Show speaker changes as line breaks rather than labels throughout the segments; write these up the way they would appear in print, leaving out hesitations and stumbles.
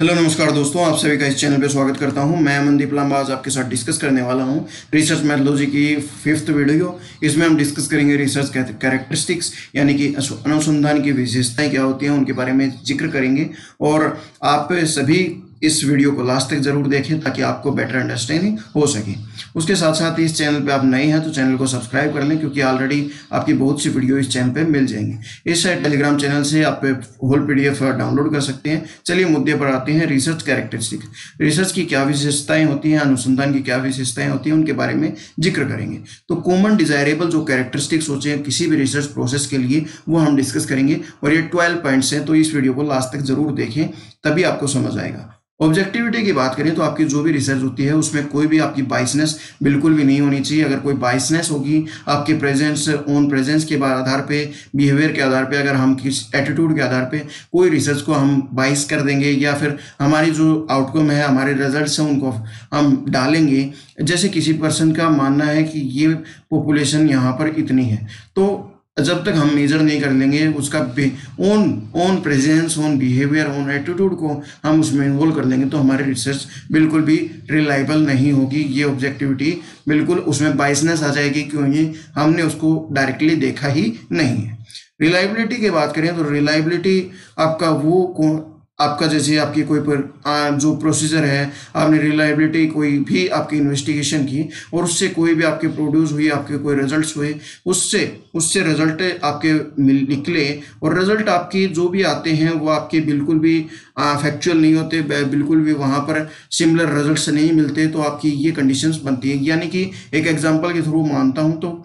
Hello नमस्कार दोस्तों, आप सभी का इस चैनल पे स्वागत करता हूं। मैं अमनदीप लांबा आज आपके साथ डिस्कस करने वाला हूं रिसर्च मैथोलॉजी की 5th वीडियो। इसमें हम डिस्कस करेंगे रिसर्च कैरेक्टरिस्टिक्स, यानी कि अनुसंधान की विशेषताएं क्या होती हैं उनके बारे में जिक्र करेंगे। और आप सभी इस वीडियो को लास्ट तक जरूर देखें ताकि आपको बेटर अंडरस्टैंडिंग हो सके। उसके साथ साथ इस चैनल पे आप नए हैं तो चैनल को सब्सक्राइब कर लें, क्योंकि ऑलरेडी आपकी बहुत सी वीडियो इस चैनल पे मिल जाएंगी। इस टेलीग्राम चैनल से आप होल PDF डाउनलोड कर सकते हैं। चलिए मुद्दे पर आते हैं। रिसर्च कैरेक्टरिस्टिक, रिसर्च की क्या विशेषताएं होती हैं, अनुसंधान की क्या विशेषताएं होती हैं, उनके बारे में जिक्र करेंगे। तो कॉमन डिजायरेबल जो कैरेक्टरिस्टिक्स होते हैं किसी भी रिसर्च प्रोसेस के लिए, वो हम डिस्कस करेंगे। और ये 12 पॉइंट्स हैं, तो इस वीडियो को लास्ट तक जरूर देखें, तभी आपको समझ आएगा। ऑब्जेक्टिविटी की बात करें तो आपकी जो भी रिसर्च होती है उसमें कोई भी आपकी बाइसनेस बिल्कुल भी नहीं होनी चाहिए। अगर कोई बाइसनेस होगी आपके प्रेजेंस ओन प्रेजेंस के आधार पे, बिहेवियर के आधार पे, अगर हम किस एटीट्यूड के आधार पे कोई रिसर्च को हम बाइस कर देंगे, या फिर हमारी जो आउटकम है, हमारे रिजल्ट्स हैं, उनको हम डालेंगे। जैसे किसी पर्सन का मानना है कि ये पॉपुलेशन यहाँ पर इतनी है, तो जब तक हम मेजर नहीं कर लेंगे उसका own presence, own behaviour, own attitude को हम उसमें इन्वॉल्व कर लेंगे, तो हमारी रिसर्च बिल्कुल भी रिलायबल नहीं होगी। ये ऑब्जेक्टिविटी बिल्कुल, उसमें बाइसनेस आ जाएगी, क्योंकि हमने उसको डायरेक्टली देखा ही नहीं है। रिलायबिलिटी की बात करें तो रिलायबिलिटी आपका जैसे आपकी कोई जो प्रोसीजर है, आपने रिलायबिलिटी कोई भी आपकी इन्वेस्टिगेशन की और उससे कोई भी आपके प्रोड्यूस हुई, आपके कोई रिजल्ट्स हुए, उससे रिजल्ट आपके निकले, और रिजल्ट आपकी जो भी आते हैं वो आपके बिल्कुल भी फैक्चुअल नहीं होते, बिल्कुल भी वहाँ पर सिमिलर रिजल्ट्स नहीं मिलते, तो आपकी ये कंडीशंस बनती है। यानी कि एक एग्जांपल के थ्रू मानता हूँ, तो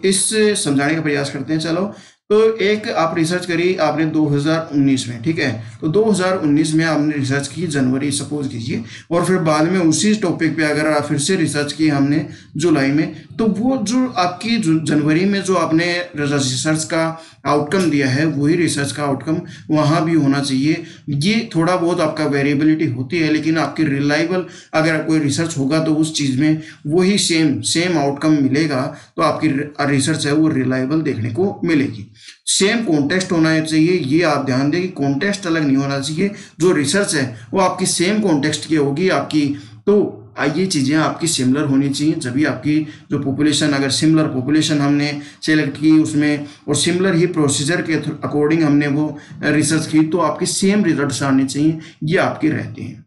इससे समझाने का प्रयास करते हैं। चलो, तो एक आप रिसर्च करी आपने 2019 में, ठीक है। तो 2019 में आपने रिसर्च की जनवरी सपोज कीजिए, और फिर बाद में उसी टॉपिक पे अगर आप फिर से रिसर्च की हमने जुलाई में, तो वो जो आपकी जनवरी में जो आपने रिसर्च का आउटकम दिया है वही रिसर्च का आउटकम वहाँ भी होना चाहिए। ये थोड़ा बहुत आपका वेरिएबिलिटी होती है, लेकिन आपकी रिलायबल अगर कोई रिसर्च होगा तो उस चीज़ में वही सेम आउटकम मिलेगा, तो आपकी रिसर्च है वो रिलायबल देखने को मिलेगी। सेम कॉन्टेक्स्ट होना चाहिए, ये आप ध्यान दें कि कॉन्टेक्स्ट अलग नहीं होना चाहिए। जो रिसर्च है वो आपकी सेम कॉन्टेक्स्ट की होगी आपकी, तो ये चीज़ें आपकी सिमिलर होनी चाहिए। जब भी आपकी जो पॉपुलेशन, अगर सिमिलर पॉपुलेशन हमने सेलेक्ट की उसमें, और सिमिलर ही प्रोसीजर के अकॉर्डिंग हमने वो रिसर्च की, तो आपके सेम रिजल्ट्स आने चाहिए, ये आपके रहते हैं।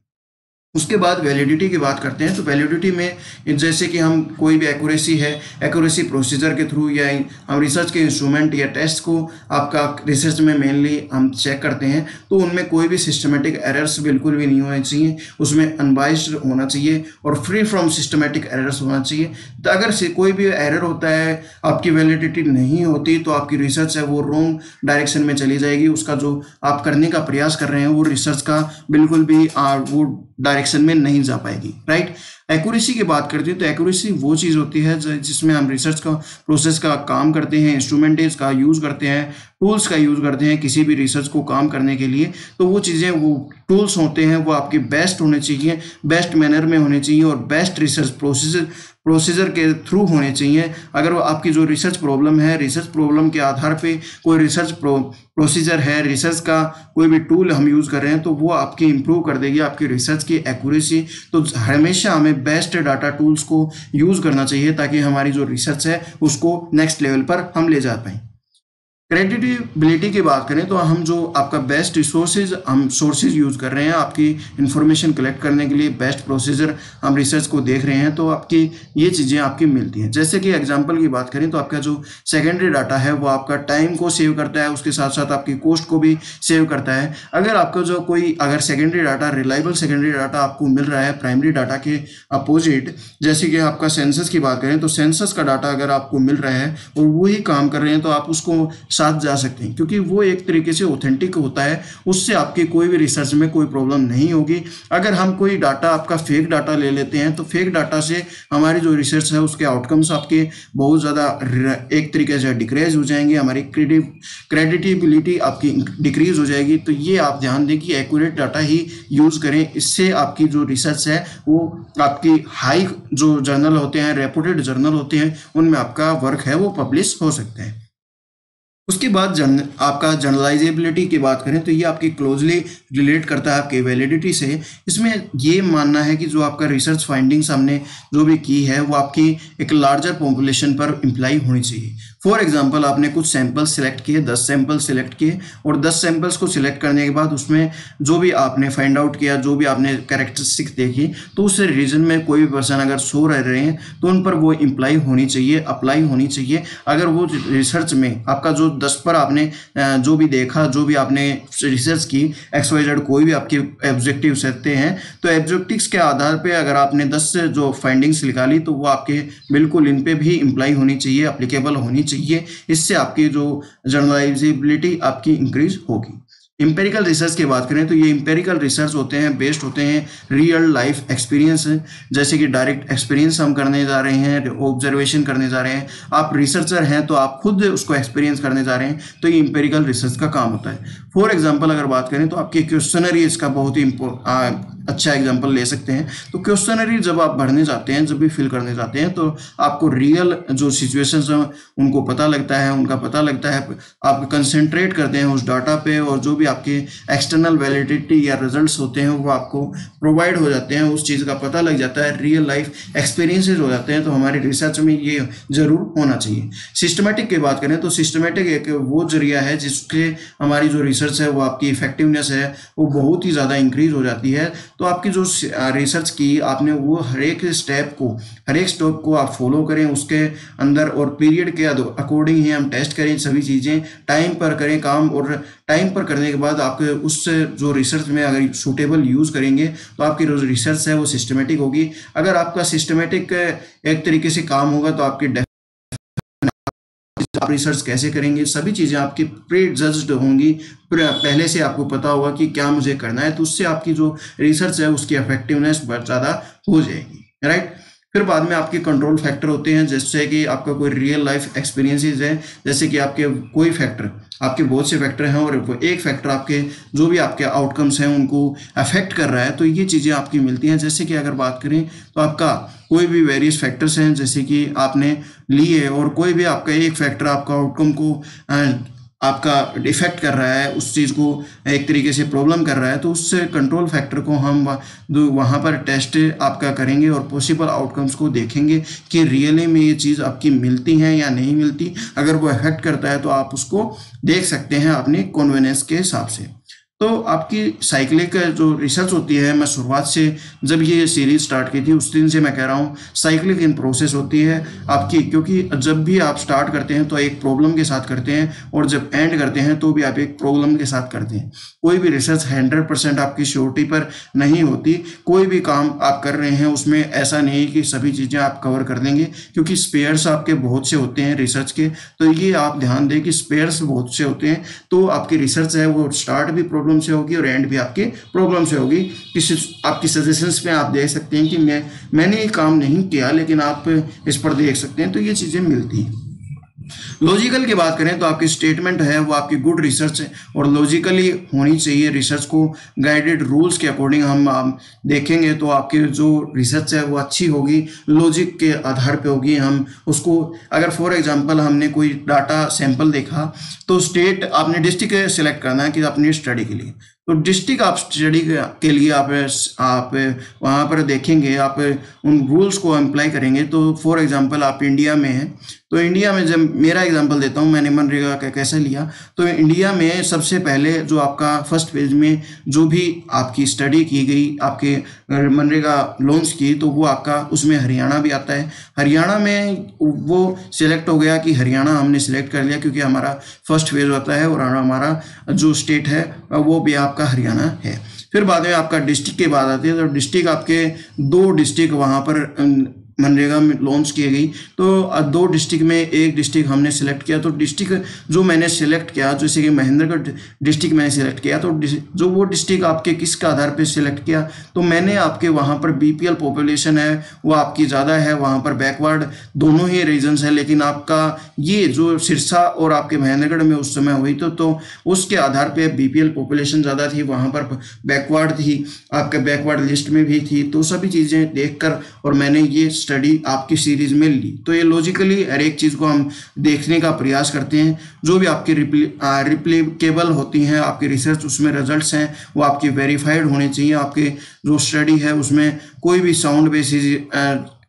उसके बाद वैलिडिटी की बात करते हैं। तो वैलिडिटी में जैसे कि हम कोई भी एक्यूरेसी प्रोसीजर के थ्रू, या हम रिसर्च के इंस्ट्रूमेंट या टेस्ट को आपका रिसर्च में मेनली हम चेक करते हैं, तो उनमें कोई भी सिस्टमेटिक एरर्स बिल्कुल भी नहीं होने चाहिए, उसमें अनबाइस्ड होना चाहिए और फ्री फ्रॉम सिस्टमेटिक एरर्स होना चाहिए। तो अगर से कोई भी एरर होता है, आपकी वैलिडिटी नहीं होती, तो आपकी रिसर्च है वो रॉन्ग डायरेक्शन में चली जाएगी। उसका जो आप करने का प्रयास कर रहे हैं वो रिसर्च का बिल्कुल भी वो डायरेक्शन में नहीं जा पाएगी, राइट। एक्यूरेसी की बात करते हैं तो एक्यूरेसी वो चीज़ होती है जिसमें हम रिसर्च का प्रोसेस का काम करते हैं, इंस्ट्रूमेंटेज का यूज़ करते हैं, टूल्स का यूज़ करते हैं किसी भी रिसर्च को काम करने के लिए। तो वो चीज़ें, वो टूल्स होते हैं वो आपके बेस्ट होने चाहिए, बेस्ट मैनर में होने चाहिए, और बेस्ट रिसर्च प्रोसीजर के थ्रू होने चाहिए। अगर वो आपकी जो रिसर्च प्रॉब्लम है, रिसर्च प्रॉब्लम के आधार पे कोई रिसर्च प्रोसीजर है, रिसर्च का कोई भी टूल हम यूज़ कर रहे हैं, तो वो आपकी इंप्रूव कर देगी आपकी रिसर्च की एक्यूरेसी। तो हमेशा हमें बेस्ट डाटा टूल्स को यूज़ करना चाहिए, ताकि हमारी जो रिसर्च है उसको नेक्स्ट लेवल पर हम ले जा पाएँ। क्रेडिटेबिलिटी की बात करें तो हम जो आपका बेस्ट हम सोर्सेज यूज़ कर रहे हैं आपकी इंफॉर्मेशन कलेक्ट करने के लिए, बेस्ट प्रोसीजर हम रिसर्च को देख रहे हैं, तो आपकी ये चीज़ें आपकी मिलती हैं। जैसे कि एग्जांपल की बात करें तो आपका जो सेकेंडरी डाटा है वो आपका टाइम को सेव करता है, उसके साथ साथ आपकी कॉस्ट को भी सेव करता है। अगर आपका जो अगर secondary data, reliable secondary data आपको मिल रहा है प्राइमरी डाटा के अपोजिट, जैसे कि आपका सेंसस की बात करें तो सेंसस का डाटा अगर आपको मिल रहा है और वही काम कर रहे हैं, तो आप उसको साथ जा सकते हैं, क्योंकि वो एक तरीके से ऑथेंटिक होता है, उससे आपकी कोई भी रिसर्च में कोई प्रॉब्लम नहीं होगी। अगर हम कोई डाटा आपका फेक डाटा ले लेते हैं, तो फेक डाटा से हमारी जो रिसर्च है उसके आउटकम्स आपके बहुत ज़्यादा एक तरीके से डिक्रीज हो जाएंगे, हमारी क्रेडिटेबिलिटी आपकी डिक्रीज हो जाएगी। तो ये आप ध्यान दें कि एक्यूरेट डाटा ही यूज़ करें, इससे आपकी जो रिसर्च है वो आपकी हाई जो जर्नल होते हैं, रेपुटेड जर्नल होते हैं, उनमें आपका वर्क है वो पब्लिश हो सकते हैं। उसके बाद आपका जनरलाइजेबिलिटी की बात करें तो ये आपकी क्लोजली रिलेट करता है आपके वैलिडिटी से। इसमें ये मानना है कि जो आपका रिसर्च फाइंडिंग्स हमने जो भी की है वो आपकी एक लार्जर पॉपुलेशन पर इम्प्लाई होनी चाहिए। फॉर एग्जांपल आपने कुछ सैंपल्स सिलेक्ट किए, 10 सैंपल्स सिलेक्ट किए, और 10 सैंपल्स को सिलेक्ट करने के बाद उसमें जो भी आपने फाइंड आउट किया, जो भी आपने कैरेक्टरिस्टिक्स देखी, तो उस रीजन में कोई भी पर्सन अगर शो रह रहे हैं तो उन पर वो इम्प्लाई होनी चाहिए, अप्लाई होनी चाहिए। अगर वो रिसर्च में आपका जो 10 पर आपने जो भी देखा, जो भी आपने रिसर्च की, XYZ कोई भी आपके ऑब्जेक्टिव रहते हैं, तो ऑब्जेक्टिव्स के आधार पे अगर आपने 10 से जो फाइंडिंग्स निकाली तो वो आपके बिल्कुल इन पे भी इम्प्लाई होनी चाहिए, अप्लीकेबल होनी चाहिए। इससे आपकी जो जनरलाइजेबिलिटी आपकी इंक्रीज होगी। इंपेरिकल रिसर्च की बात करें तो ये इंपेरिकल रिसर्च होते हैं, बेस्ड होते हैं रियल लाइफ एक्सपीरियंस, जैसे कि डायरेक्ट एक्सपीरियंस हम करने जा रहे हैं, ऑब्जर्वेशन करने जा रहे हैं। आप रिसर्चर हैं तो आप खुद उसको एक्सपीरियंस करने जा रहे हैं, तो ये इंपेरिकल रिसर्च का काम होता है। फॉर एग्जाम्पल अगर बात करें तो आपके क्वेश्चनरी इसका बहुत ही अच्छा एग्जाम्पल ले सकते हैं। तो क्वेश्चनरी जब आप भरने जाते हैं, जब भी फिल करने जाते हैं, तो आपको रियल जो सिचुएशंस हैं उनको पता लगता है, उनका पता लगता है, आप कंसंट्रेट करते हैं उस डाटा पे, और जो भी आपके एक्सटर्नल वैलिडिटी या रिजल्ट्स होते हैं वो आपको प्रोवाइड हो जाते हैं, उस चीज़ का पता लग जाता है, रियल लाइफ एक्सपीरियंसेस हो जाते हैं। तो हमारी रिसर्च में ये जरूर होना चाहिए। सिस्टमेटिक की बात करें तो सिस्टमेटिक एक वो जरिया है जिसके हमारी जो रिसर्च है वो आपकी इफेक्टिवनेस है वो बहुत ही ज़्यादा इंक्रीज हो जाती है। तो आपकी जो रिसर्च की आपने वो हर एक स्टेप को आप फॉलो करें उसके अंदर, और पीरियड के अकॉर्डिंग ही हम टेस्ट करें, सभी चीज़ें टाइम पर करें काम, और टाइम पर करने के बाद आपके उस जो रिसर्च में अगर सूटेबल यूज़ करेंगे तो आपकी जो रिसर्च है वो सिस्टमेटिक होगी। अगर आपका सिस्टमेटिक एक तरीके से काम होगा तो आपकी आप रिसर्च कैसे करेंगे, सभी चीज़ें आपकी प्री जज्ड होंगी, पहले से आपको पता होगा कि क्या मुझे करना है, तो उससे आपकी जो रिसर्च है उसकी इफेक्टिवनेस बहुत ज़्यादा हो जाएगी, राइट। फिर बाद में आपके कंट्रोल फैक्टर होते हैं, जैसे कि आपका कोई रियल लाइफ एक्सपीरियंसेस है, जैसे कि आपके कोई फैक्टर, आपके बहुत से फैक्टर हैं और वो एक फैक्टर आपके जो भी आपके आउटकम्स हैं उनको अफेक्ट कर रहा है, तो ये चीज़ें आपकी मिलती हैं। जैसे कि अगर बात करें तो आपका कोई भी वेरियस फैक्टर्स हैं जैसे कि आपने लिए, और कोई भी आपका एक फैक्टर आपका आउटकम को आपका इफेक्ट कर रहा है, उस चीज़ को एक तरीके से प्रॉब्लम कर रहा है, तो उस कंट्रोल फैक्टर को हम वहाँ पर टेस्ट आपका करेंगे और पॉसिबल आउटकम्स को देखेंगे कि रियली में ये चीज़ आपकी मिलती है या नहीं मिलती। अगर वो इफेक्ट करता है तो आप उसको देख सकते हैं अपने कन्वीनियंस के हिसाब से। तो आपकी साइक्लिक जो रिसर्च होती है, मैं शुरुआत से जब ये सीरीज स्टार्ट की थी उस दिन से मैं कह रहा हूँ साइक्लिक इन प्रोसेस होती है आपकी, क्योंकि जब भी आप स्टार्ट करते हैं तो एक प्रॉब्लम के साथ करते हैं, और जब एंड करते हैं तो भी आप एक प्रॉब्लम के साथ करते हैं। कोई भी रिसर्च 100% आपकी श्योरिटी पर नहीं होती। कोई भी काम आप कर रहे हैं उसमें ऐसा नहीं कि सभी चीज़ें आप कवर कर देंगे, क्योंकि स्पेयर्स आपके बहुत से होते हैं रिसर्च के, तो ये आप ध्यान दें कि स्पेयर्स बहुत से होते हैं। तो आपकी रिसर्च है वो स्टार्ट भी प्रॉब्लम से होगी और एंड भी आपके प्रॉब्लम से होगी। आपकी सजेशंस में आप देख सकते हैं कि मैंने ये काम नहीं किया, लेकिन आप इस पर देख सकते हैं, तो ये चीज़ें मिलती हैं। लॉजिकल की बात करें तो आपकी स्टेटमेंट है वो आपकी गुड रिसर्च है और लॉजिकली होनी चाहिए। रिसर्च को गाइडेड रूल्स के अकॉर्डिंग हम देखेंगे तो आपकी जो रिसर्च है वो अच्छी होगी, लॉजिक के आधार पे होगी। हम उसको अगर फॉर एग्जांपल हमने कोई डाटा सैंपल देखा तो स्टेट आपने डिस्ट्रिक्ट सेलेक्ट करना है कि अपनी स्टडी के लिए, तो डिस्ट्रिक्ट आप स्टडी के लिए आप वहाँ पर देखेंगे, आप उन रूल्स को अप्लाई करेंगे। तो फॉर एग्जांपल आप इंडिया में हैं, तो इंडिया में जब मेरा एग्जांपल देता हूँ, मैंने मनरेगा का कैसे लिया, तो इंडिया में सबसे पहले जो आपका फर्स्ट पेज में जो भी आपकी स्टडी की गई आपके मनरेगा लोन्स की, तो वो आपका उसमें हरियाणा भी आता है। हरियाणा में वो सिलेक्ट हो गया कि हरियाणा हमने सिलेक्ट कर लिया क्योंकि हमारा फर्स्ट फेज होता है और हमारा जो स्टेट है वो भी आपका हरियाणा है। फिर बाद में आपका डिस्ट्रिक्ट की बात आती है, तो डिस्ट्रिक्ट आपके 2 डिस्ट्रिक्ट वहाँ पर मनरेगा में लॉन्च की गई, तो 2 डिस्ट्रिक्ट में एक डिस्ट्रिक्ट हमने सेलेक्ट किया। तो डिस्ट्रिक्ट जो मैंने सेलेक्ट किया, जैसे कि महेंद्रगढ़ डिस्ट्रिक्ट मैंने सेलेक्ट किया, तो जो वो डिस्ट्रिक्ट आपके किसके आधार पे सेलेक्ट किया, तो मैंने आपके वहाँ पर बीपीएल पॉपुलेशन है वो आपकी ज़्यादा है, वहाँ पर बैकवर्ड दोनों ही रीजन्स है, लेकिन आपका ये जो सिरसा और आपके महेंद्रगढ़ में उस समय हुई तो उसके आधार पर बीपीएल पॉपुलेशन ज़्यादा थी, वहाँ पर बैकवर्ड थी, आपके बैकवर्ड लिस्ट में भी थी। तो सभी चीज़ें देख कर और मैंने ये स्टडी आपकी सीरीज में ली। तो ये लॉजिकली हर एक चीज़ को हम देखने का प्रयास करते हैं। जो भी आपकी रिप्लिकेबल होती हैं आपकी रिसर्च, उसमें रिजल्ट्स हैं वो आपकी वेरीफाइड होने चाहिए। आपके जो स्टडी है उसमें कोई भी साउंड बेसिस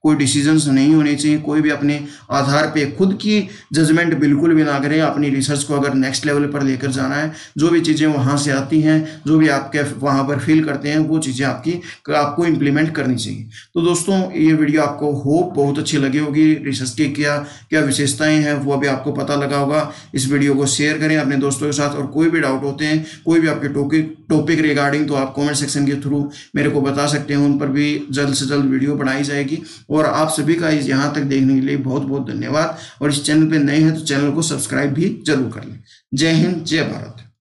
कोई डिसीजंस नहीं होने चाहिए। कोई भी अपने आधार पे खुद की जजमेंट बिल्कुल भी ना करें। अपनी रिसर्च को अगर नेक्स्ट लेवल पर लेकर जाना है, जो भी चीज़ें वहाँ से आती हैं, जो भी आपके वहाँ पर फील करते हैं, वो चीज़ें आपको इम्प्लीमेंट करनी चाहिए। तो दोस्तों ये वीडियो आपको होप बहुत अच्छी लगी होगी। रिसर्च की क्या क्या विशेषताएँ हैं वो अभी आपको पता लगा होगा। इस वीडियो को शेयर करें अपने दोस्तों के साथ, और कोई भी डाउट होते हैं, कोई भी आपके टॉपिक रिगार्डिंग, तो आप कॉमेंट सेक्शन के थ्रू मेरे को बता सकते हैं। उन पर भी जल्द से जल्द वीडियो बनाई जाएगी। और आप सभी का इस यहाँ तक देखने के लिए बहुत बहुत धन्यवाद। और इस चैनल पे नए हैं तो चैनल को सब्सक्राइब भी जरूर कर लें। जय हिंद, जय भारत।